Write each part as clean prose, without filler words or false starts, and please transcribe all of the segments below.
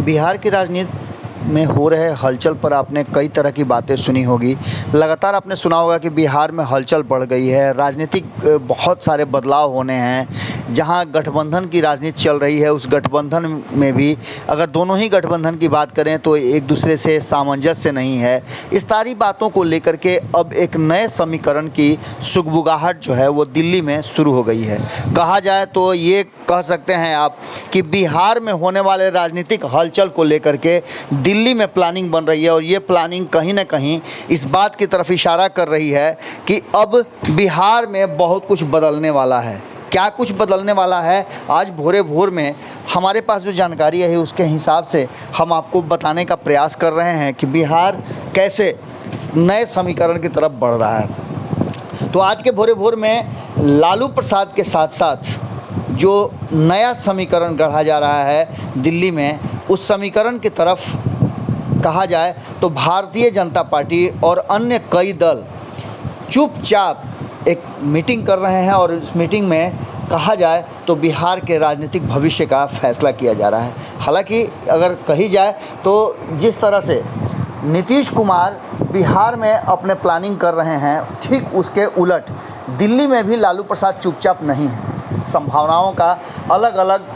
बिहार की राजनीति में हो रहे हलचल पर आपने कई तरह की बातें सुनी होगी। लगातार आपने सुना होगा कि बिहार में हलचल बढ़ गई है, राजनीतिक बहुत सारे बदलाव होने हैं। जहां गठबंधन की राजनीति चल रही है, उस गठबंधन में भी अगर दोनों ही गठबंधन की बात करें तो एक दूसरे से सामंजस्य नहीं है। इस सारी बातों को लेकर के अब एक नए समीकरण की सुगबुगाहट जो है वो दिल्ली में शुरू हो गई है। कहा जाए तो ये कह सकते हैं आप कि बिहार में होने वाले राजनीतिक हलचल को लेकर के दिल्ली में प्लानिंग बन रही है, और ये प्लानिंग कहीं ना कहीं इस बात की तरफ इशारा कर रही है कि अब बिहार में बहुत कुछ बदलने वाला है। क्या कुछ बदलने वाला है, आज भोरे भोर में हमारे पास जो जानकारी है उसके हिसाब से हम आपको बताने का प्रयास कर रहे हैं कि बिहार कैसे नए समीकरण की तरफ बढ़ रहा है। तो आज के भोरे भोर में लालू प्रसाद के साथ साथ जो नया समीकरण गढ़ा जा रहा है दिल्ली में, उस समीकरण की तरफ कहा जाए तो भारतीय जनता पार्टी और अन्य कई दल चुपचाप एक मीटिंग कर रहे हैं, और इस मीटिंग में कहा जाए तो बिहार के राजनीतिक भविष्य का फैसला किया जा रहा है। हालांकि अगर कही जाए तो जिस तरह से नीतीश कुमार बिहार में अपने प्लानिंग कर रहे हैं, ठीक उसके उलट दिल्ली में भी लालू प्रसाद चुपचाप नहीं है। संभावनाओं का अलग अलग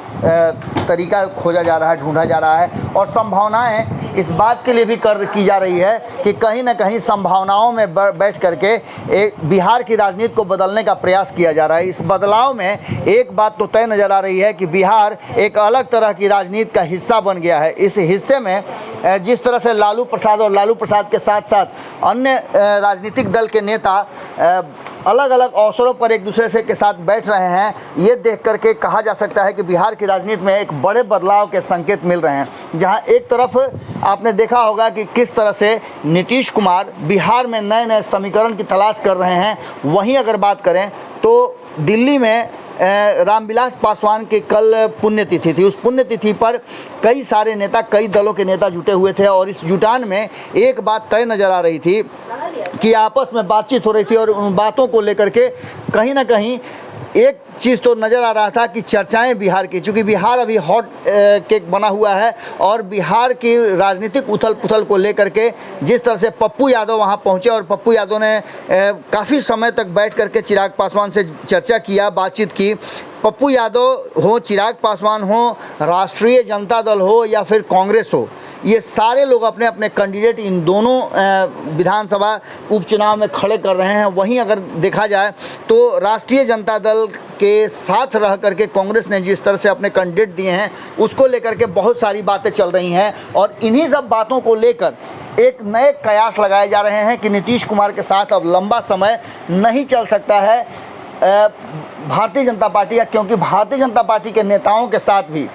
तरीका खोजा जा रहा है, ढूंढा जा रहा है, और संभावनाएं इस बात के लिए भी की जा रही है कि कहीं ना कहीं संभावनाओं में बैठ करके एक बिहार की राजनीति को बदलने का प्रयास किया जा रहा है। इस बदलाव में एक बात तो तय नज़र आ रही है कि बिहार एक अलग तरह की राजनीति का हिस्सा बन गया है। इस हिस्से में जिस तरह से लालू प्रसाद और लालू प्रसाद के साथ साथ अन्य राजनीतिक दल के नेता अलग अलग अवसरों पर एक दूसरे से के साथ बैठ रहे हैं, ये देख करके कहा जा सकता है कि बिहार की राजनीति में एक बड़े बदलाव के संकेत मिल रहे हैं। जहां एक तरफ आपने देखा होगा कि किस तरह से नीतीश कुमार बिहार में नए नए समीकरण की तलाश कर रहे हैं, वहीं अगर बात करें तो दिल्ली में रामविलास पासवान की कल पुण्यतिथि थी। उस पुण्यतिथि पर कई सारे नेता, कई दलों के नेता जुटे हुए थे, और इस जुटान में एक बात तय नज़र आ रही थी कि आपस में बातचीत हो रही थी, और उन बातों को लेकर के कहीं ना कहीं एक चीज़ तो नज़र आ रहा था कि चर्चाएं बिहार की, चूँकि बिहार अभी हॉट केक बना हुआ है, और बिहार की राजनीतिक उथल पुथल को लेकर के जिस तरह से पप्पू यादव वहां पहुंचे, और पप्पू यादव ने काफ़ी समय तक बैठ करके चिराग पासवान से चर्चा किया, बातचीत की। पप्पू यादव हो, चिराग पासवान हो, राष्ट्रीय जनता दल हो या फिर कांग्रेस हो, ये सारे लोग अपने अपने कैंडिडेट इन दोनों विधानसभा उपचुनाव में खड़े कर रहे हैं। वहीं अगर देखा जाए तो राष्ट्रीय जनता दल के साथ रह करके कांग्रेस ने जिस तरह से अपने कैंडिडेट दिए हैं, उसको लेकर के बहुत सारी बातें चल रही हैं, और इन्हीं सब बातों को लेकर एक नए कयास लगाए जा रहे हैं कि नीतीश कुमार के साथ अब लंबा समय नहीं चल सकता है भारतीय जनता पार्टी, क्योंकि भारतीय जनता पार्टी के नेताओं के साथ भी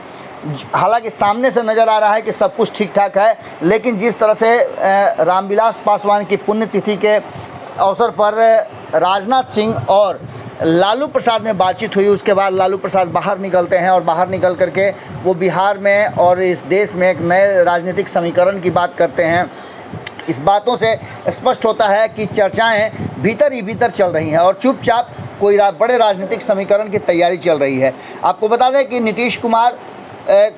हालांकि सामने से नज़र आ रहा है कि सब कुछ ठीक ठाक है, लेकिन जिस तरह से रामविलास पासवान की पुण्यतिथि के अवसर पर राजनाथ सिंह और लालू प्रसाद में बातचीत हुई, उसके बाद लालू प्रसाद बाहर निकलते हैं, और बाहर निकल करके वो बिहार में और इस देश में एक नए राजनीतिक समीकरण की बात करते हैं। इस बातों से स्पष्ट होता है कि चर्चाएं भीतर ही भीतर चल रही हैं, और चुपचाप कोई बड़े राजनीतिक समीकरण की तैयारी चल रही है। आपको बता दें कि नीतीश कुमार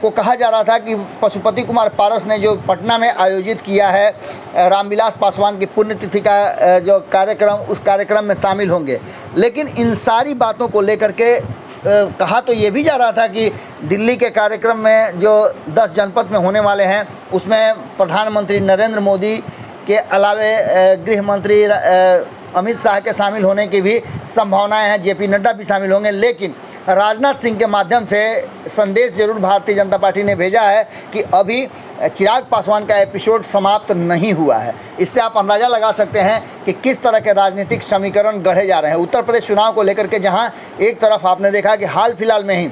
को कहा जा रहा था कि पशुपति कुमार पारस ने जो पटना में आयोजित किया है रामविलास पासवान की पुण्यतिथि का जो कार्यक्रम, उस कार्यक्रम में शामिल होंगे, लेकिन इन सारी बातों को लेकर के कहा तो ये भी जा रहा था कि दिल्ली के कार्यक्रम में जो 10 जनपद में होने वाले हैं, उसमें प्रधानमंत्री नरेंद्र मोदी के अलावे गृह मंत्री अमित शाह के शामिल होने की भी संभावनाएं हैं, जेपी नड्डा भी शामिल होंगे। लेकिन राजनाथ सिंह के माध्यम से संदेश जरूर भारतीय जनता पार्टी ने भेजा है कि अभी चिराग पासवान का एपिसोड समाप्त नहीं हुआ है। इससे आप अंदाज़ा लगा सकते हैं कि किस तरह के राजनीतिक समीकरण गढ़े जा रहे हैं उत्तर प्रदेश चुनाव को लेकर के, जहां एक तरफ आपने देखा कि हाल फिलहाल में ही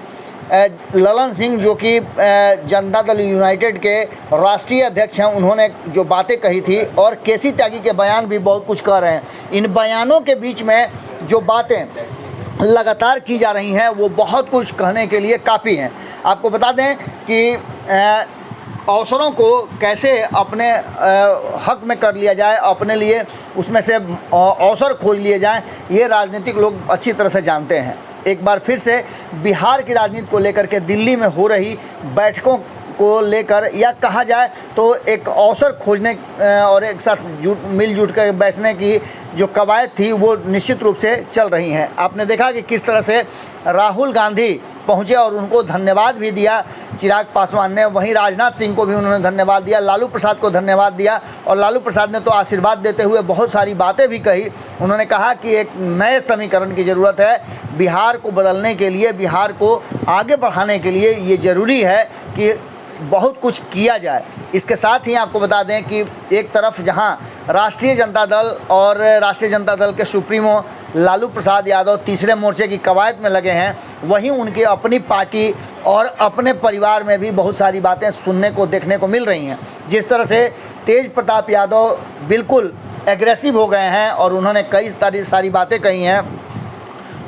ललन सिंह जो कि जनता दल यूनाइटेड के राष्ट्रीय अध्यक्ष हैं, उन्होंने जो बातें कही थी, और केसी त्यागी के बयान भी बहुत कुछ कह रहे हैं। इन बयानों के बीच में जो बातें लगातार की जा रही हैं वो बहुत कुछ कहने के लिए काफ़ी हैं। आपको बता दें कि अवसरों को कैसे अपने हक में कर लिया जाए, अपने लिए उसमें से अवसर खोज लिए जाएं, ये राजनीतिक लोग अच्छी तरह से जानते हैं। एक बार फिर से बिहार की राजनीति को लेकर के दिल्ली में हो रही बैठकों को लेकर, या कहा जाए तो एक अवसर खोजने और एक साथ मिलजुट कर बैठने की जो कवायद थी वो निश्चित रूप से चल रही हैं। आपने देखा कि किस तरह से राहुल गांधी पहुंचे और उनको धन्यवाद भी दिया चिराग पासवान ने, वहीं राजनाथ सिंह को भी उन्होंने धन्यवाद दिया, लालू प्रसाद को धन्यवाद दिया, और लालू प्रसाद ने तो आशीर्वाद देते हुए बहुत सारी बातें भी कही। उन्होंने कहा कि एक नए समीकरण की ज़रूरत है, बिहार को बदलने के लिए, बिहार को आगे बढ़ाने के लिए ये ज़रूरी है कि बहुत कुछ किया जाए। इसके साथ ही आपको बता दें कि एक तरफ जहां राष्ट्रीय जनता दल और राष्ट्रीय जनता दल के सुप्रीमो लालू प्रसाद यादव तीसरे मोर्चे की कवायद में लगे हैं, वहीं उनकी अपनी पार्टी और अपने परिवार में भी बहुत सारी बातें सुनने को देखने को मिल रही हैं। जिस तरह से तेज प्रताप यादव बिल्कुल एग्रेसिव हो गए हैं और उन्होंने कई सारी बातें कही हैं,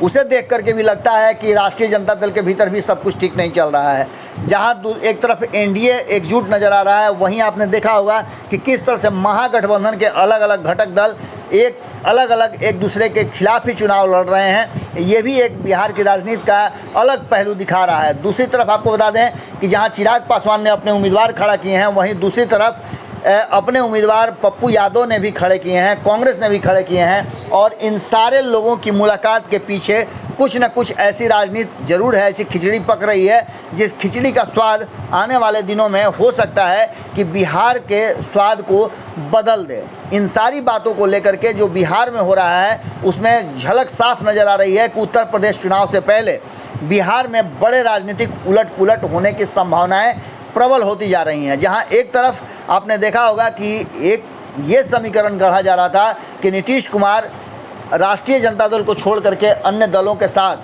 उसे देख करके भी लगता है कि राष्ट्रीय जनता दल के भीतर भी सब कुछ ठीक नहीं चल रहा है। जहां एक तरफ एनडीए एकजुट नज़र आ रहा है, वहीं आपने देखा होगा कि किस तरह से महागठबंधन के अलग अलग घटक दल एक अलग अलग एक दूसरे के खिलाफ ही चुनाव लड़ रहे हैं। ये भी एक बिहार की राजनीति का अलग पहलू दिखा रहा है। दूसरी तरफ आपको बता दें कि जहाँ चिराग पासवान ने अपने उम्मीदवार खड़ा किए हैं, वहीं दूसरी तरफ अपने उम्मीदवार पप्पू यादव ने भी खड़े किए हैं, कांग्रेस ने भी खड़े किए हैं, और इन सारे लोगों की मुलाकात के पीछे कुछ न कुछ ऐसी राजनीति ज़रूर है, ऐसी खिचड़ी पक रही है जिस खिचड़ी का स्वाद आने वाले दिनों में हो सकता है कि बिहार के स्वाद को बदल दे। इन सारी बातों को लेकर के जो बिहार में हो रहा है उसमें झलक साफ नज़र आ रही है कि उत्तर प्रदेश चुनाव से पहले बिहार में बड़े राजनीतिक उलट पुलट होने की संभावनाएं प्रबल होती जा रही हैं। जहां एक तरफ आपने देखा होगा कि एक ये समीकरण गढ़ा जा रहा था कि नीतीश कुमार राष्ट्रीय जनता दल को छोड़ करके अन्य दलों के साथ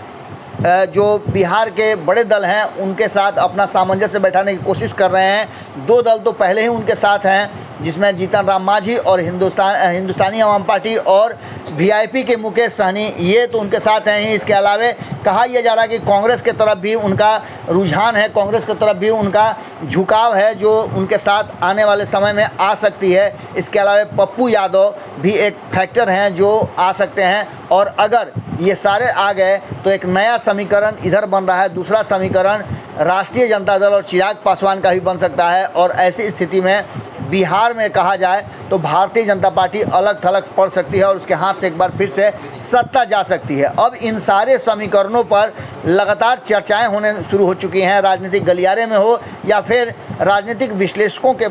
जो बिहार के बड़े दल हैं उनके साथ अपना सामंजस्य बैठाने की कोशिश कर रहे हैं। दो दल तो पहले ही उनके साथ हैं, जिसमें जीतन राम मांझी और हिंदुस्तानी आवाम पार्टी और वीआईपी के मुकेश सहनी, ये तो उनके साथ हैं ही। इसके अलावे कहा यह जा रहा है कि कांग्रेस के तरफ भी उनका रुझान है, कांग्रेस की तरफ भी उनका झुकाव है जो उनके साथ आने वाले समय में आ सकती है। इसके अलावा पप्पू यादव भी एक फैक्टर हैं जो आ सकते हैं, और अगर ये सारे आ गए तो एक नया समीकरण इधर बन रहा है। दूसरा समीकरण राष्ट्रीय जनता दल और चिराग पासवान का भी बन सकता है, और ऐसी स्थिति में बिहार में कहा जाए तो भारतीय जनता पार्टी अलग थलग पड़ सकती है और उसके हाथ से एक बार फिर से सत्ता जा सकती है। अब इन सारे समीकरणों पर लगातार चर्चाएं होने शुरू हो चुकी हैं, राजनीतिक गलियारे में हो या फिर राजनीतिक विश्लेषकों के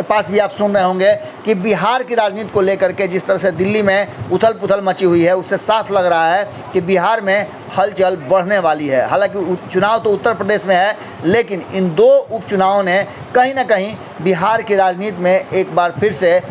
पास भी आप सुन रहे होंगे कि बिहार की राजनीति को लेकर के जिस तरह से दिल्ली में उथल पुथल मची हुई है, उससे साफ लग रहा है कि बिहार में हलचल बढ़ने वाली है। हालांकि चुनाव तो उत्तर प्रदेश में है, लेकिन इन दो उपचुनावों ने कहीं ना कहीं बिहार की राजनीति में एक बार फिर से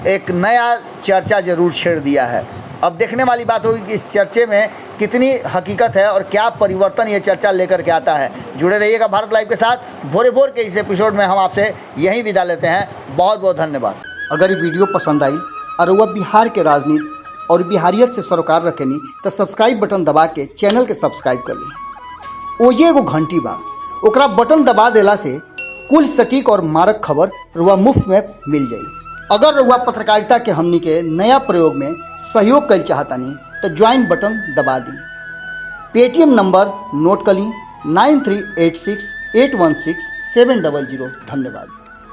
एक नया चर्चा जरूर छेड़ दिया है। अब देखने वाली बात होगी कि इस चर्चे में कितनी हकीकत है और क्या परिवर्तन ये चर्चा लेकर के आता है। जुड़े रहिएगा भारत लाइव के साथ। भोरे भोर के इस एपिसोड में हम आपसे यहीं विदा लेते हैं। बहुत बहुत धन्यवाद। अगर ये वीडियो पसंद आई और वह बिहार के राजनीति और बिहारियत से सरोकार रखेनी तो सब्सक्राइब बटन दबा के चैनल के सब्सक्राइब कर ली। ओजे एगो घंटी बा, ओकरा बटन दबा देला से कुल सटीक और मारक खबर रुआ मुफ्त में मिल जाई। अगर रुआ पत्रकारिता के हमनी के नया प्रयोग में सहयोग कर चाहतानी तो ज्वाइन बटन दबा दी। पेटीएम नंबर नोट कर ली 9386816700। धन्यवाद।